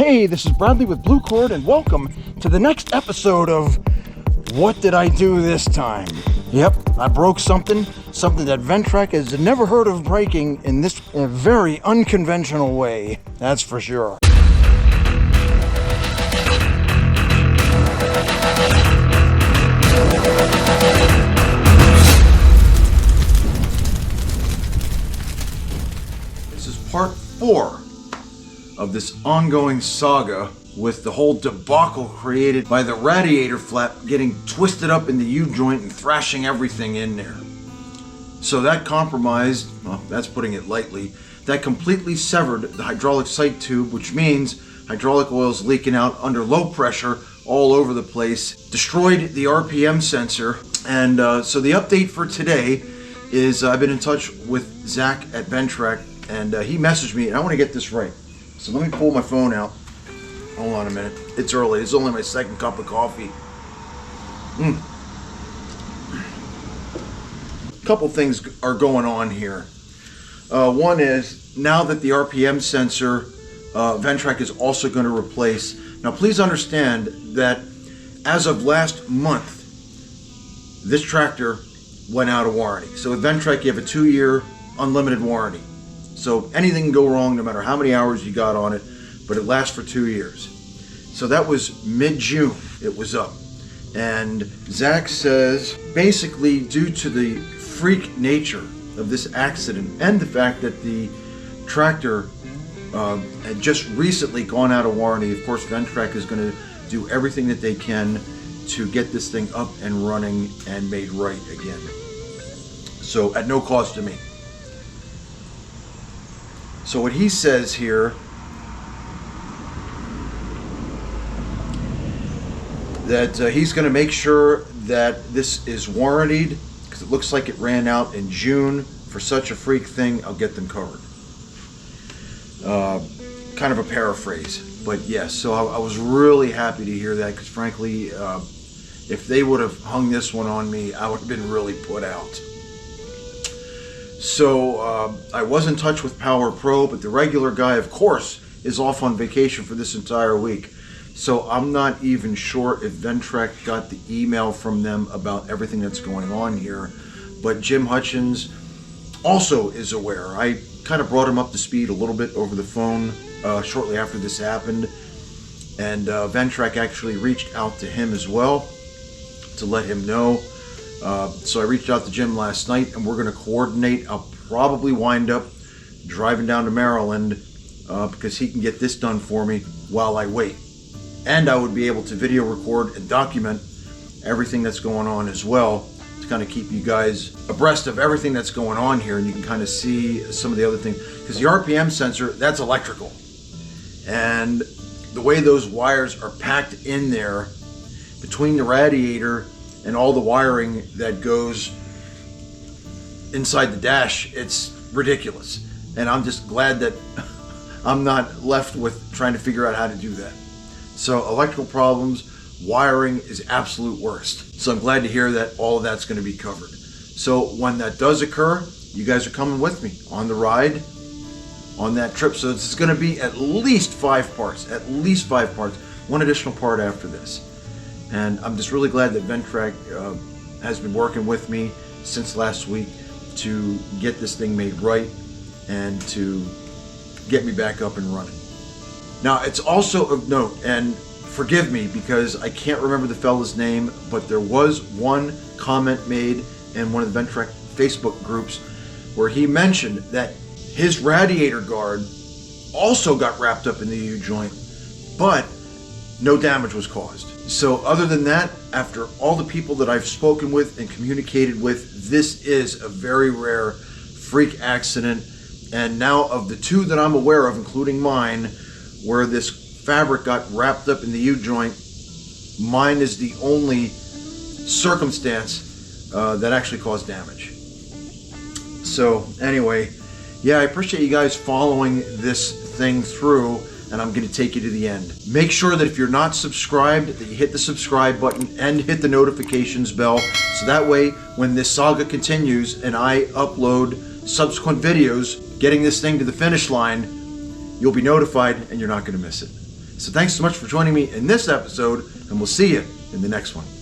Hey, this is Bradley with Blue Cord, and welcome to the next episode of What Did I Do This Time? Yep, I broke something that Ventrac has never heard of breaking in this very unconventional way, that's for sure. This is part 4 of this ongoing saga with the whole debacle created by the radiator flap getting twisted up in the U-joint and thrashing everything in there. So that compromised, well, that's putting it lightly, that completely severed the hydraulic sight tube, which means hydraulic oil is leaking out under low pressure all over the place, destroyed the RPM sensor, and so the update for today is I've been in touch with Zach at Ventrac, and he messaged me, and I want to get this right. So let me pull my phone out. Hold on a minute. It's early. It's only my second cup of coffee. A couple things are going on here. One is, now that the RPM sensor, Ventrac is also going to replace. Now please understand that as of last month, this tractor went out of warranty. So with Ventrac, you have a 2-year unlimited warranty. So anything can go wrong no matter how many hours you got on it, but it lasts for 2 years. So that was mid-June it was up. And Zach says, basically due to the freak nature of this accident and the fact that the tractor had just recently gone out of warranty, of course Ventrac is going to do everything that they can to get this thing up and running and made right again. So at no cost to me. So what he says here, that he's going to make sure that this is warranted, because it looks like it ran out in June. For such a freak thing, I'll get them covered. Kind of a paraphrase, but yes, so I was really happy to hear that, because frankly, if they would have hung this one on me, I would have been really put out. So I was in touch with Power Pro, but the regular guy, of course, is off on vacation for this entire week. So I'm not even sure if Ventrac got the email from them about everything that's going on here. But Jim Hutchins also is aware. I kind of brought him up to speed a little bit over the phone shortly after this happened. And Ventrac actually reached out to him as well to let him know. So I reached out to Jim last night, and we're going to coordinate. I'll probably wind up driving down to Maryland because he can get this done for me while I wait. And I would be able to video record and document everything that's going on as well, to kind of keep you guys abreast of everything that's going on here, and you can kind of see some of the other things. Because the RPM sensor, that's electrical. And the way those wires are packed in there between the radiator and all the wiring that goes inside the dash, it's ridiculous. And I'm just glad that I'm not left with trying to figure out how to do that. So electrical problems, wiring is absolute worst. So I'm glad to hear that all of that's going to be covered. So when that does occur, you guys are coming with me on the ride, on that trip. So this is going to be at least 5 parts, one additional part after this. And I'm just really glad that Ventrac has been working with me since last week to get this thing made right and to get me back up and running. Now, it's also of note, and forgive me because I can't remember the fella's name, but there was one comment made in one of the Ventrac Facebook groups where he mentioned that his radiator guard also got wrapped up in the U-joint, but no damage was caused. So other than that, after all the people that I've spoken with and communicated with, this is a very rare freak accident. And now of the 2 that I'm aware of, including mine, where this fabric got wrapped up in the U-joint, mine is the only circumstance that actually caused damage. So anyway, yeah, I appreciate you guys following this thing through, and I'm going to take you to the end. Make sure that if you're not subscribed, that you hit the subscribe button and hit the notifications bell, so that way when this saga continues and I upload subsequent videos getting this thing to the finish line, you'll be notified and you're not going to miss it. So thanks so much for joining me in this episode, and we'll see you in the next one.